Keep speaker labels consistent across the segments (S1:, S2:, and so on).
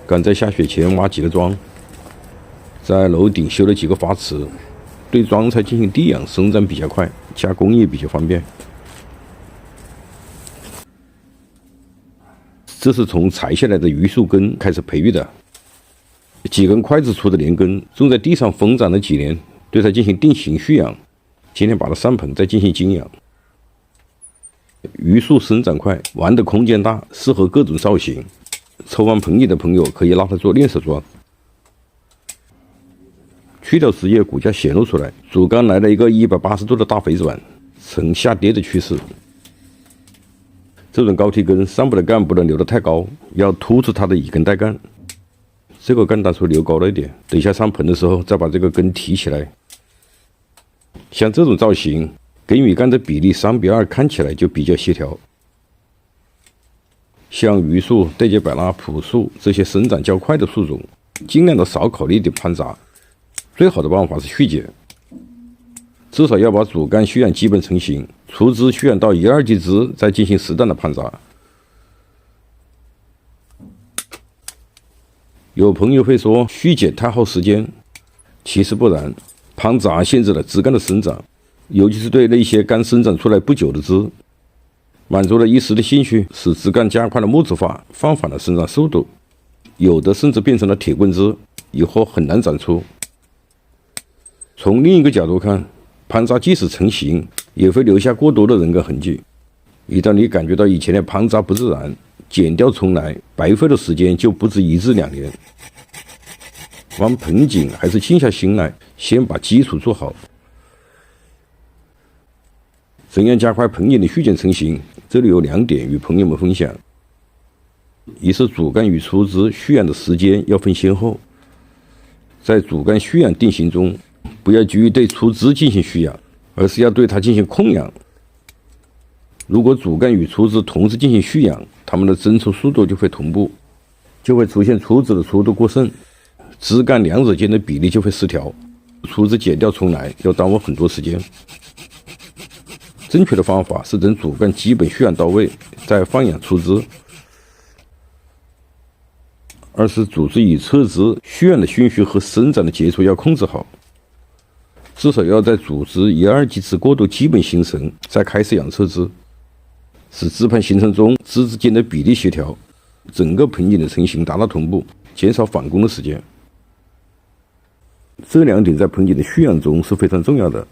S1: 赶在下雪前挖几个桩，在楼顶修了几个花池，对桩材进行地养，生长比较快，加工也比较方便。这是从裁下来的榆树根开始培育的，几根筷子粗的连根种在地上疯长了几年，对它进行定型蓄养。今天把它上盆，再进行精养。榆树生长快，玩的空间大，适合各种造型。抽完盆景的朋友可以拿它做练手桩。去掉枝叶，骨架显露出来。主干来了一个180度的大回转，呈下跌的趋势。这种高梯根上部的干不能留得太高，要突出它的乙根带干。这个干当初留高了一点，等一下上盆的时候再把这个根提起来。像这种造型，根与干的比例3:2，看起来就比较协调。像榆树、对节柏拉、朴树这些生长较快的树种，尽量的少考虑一点攀杂。最好的办法是续剪，至少要把主干蓄养基本成型，出枝蓄养到1、2级枝，再进行适当的攀杂。有朋友会说续剪太耗时间，其实不然，攀杂限制了枝干的生长，尤其是对那些刚生长出来不久的枝，满足了一时的兴趣，使枝干加快了木质化，放缓了生长速度，有的甚至变成了铁棍枝，以后很难长出。从另一个角度看，攀杂即使成型，也会留下过多的人工痕迹。一旦你感觉到以前的攀杂不自然，剪掉重来，白费的时间就不止1至2年。玩盆景还是静下心来，先把基础做好。怎样加快盆景的续剪成型？这里有2点与朋友们分享。一是主干与出枝蓄养的时间要分先后，在主干蓄养定型中，不要急于对出枝进行蓄养，而是要对它进行控养。如果主干与出枝同时进行蓄养，它们的增出速度就会同步，就会出现出枝的速度过剩，枝干两者间的比例就会失调，出枝剪掉重来要耽误很多时间。正确的方法是等主干基本蓄养到位，再放养出枝。二是主枝与侧枝蓄养的顺序和生长的节奏要控制好，至少要在主枝1、2级枝过渡基本形成，再开始养侧枝，使枝盘形成中枝之间的比例协调，整个盆景的成型达到同步，减少返工的时间。这2点在盆景的蓄养中是非常重要的，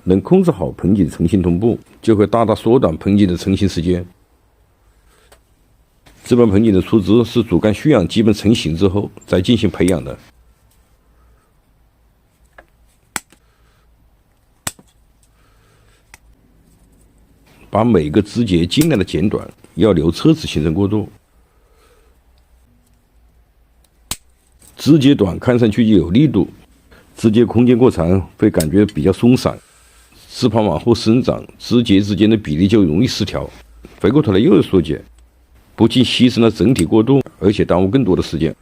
S1: 能控制好盆景成型同步，就会大大缩短盆景的成型时间。这盆盆景的出枝是主干蓄养基本成型之后再进行培养的。把每个枝节尽量的剪短，要留侧枝形成过渡。枝节短看上去就有力度，枝节空间过长会感觉比较松散，枝盘往后生长，枝节之间的比例就容易失调，回过头来又是缩减，不仅牺牲了整体过渡，而且耽误更多的时间。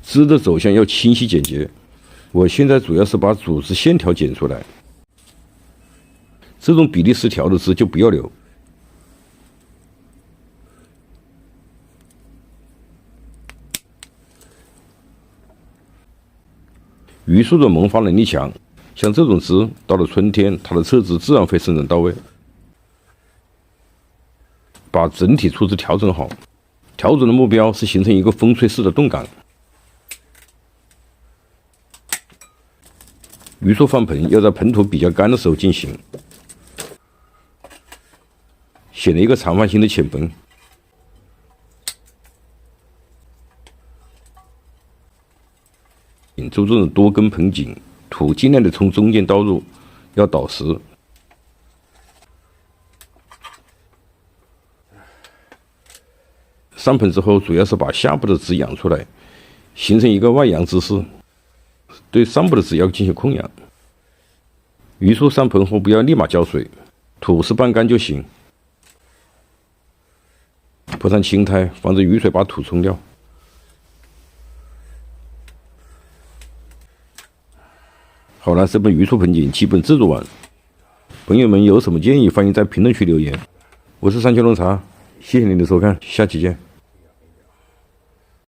S1: 枝的走向要清晰简洁，我现在主要是把主枝线条剪出来，这种比例失调的枝就不要留。榆树的萌发能力强，像这种枝到了春天，它的侧枝自然会生长到位。把整体出枝调整好，调整的目标是形成一个风吹式的动感。榆树放盆要在盆土比较干的时候进行，选了一个长方形的浅盆，做这种多根盆景，土尽量的从中间倒入，要倒实。上盆之后，主要是把下部的枝养出来，形成一个外扬姿势，对上部的枝要进行控养。榆树上盆后不要立马浇水，土是半干就行，铺上青苔，防止雨水把土冲掉。好了，这盆榆树盆景基本制作完，朋友们有什么建议，欢迎在评论区留言。我是山丘龙茶，谢谢您的收看，下期见。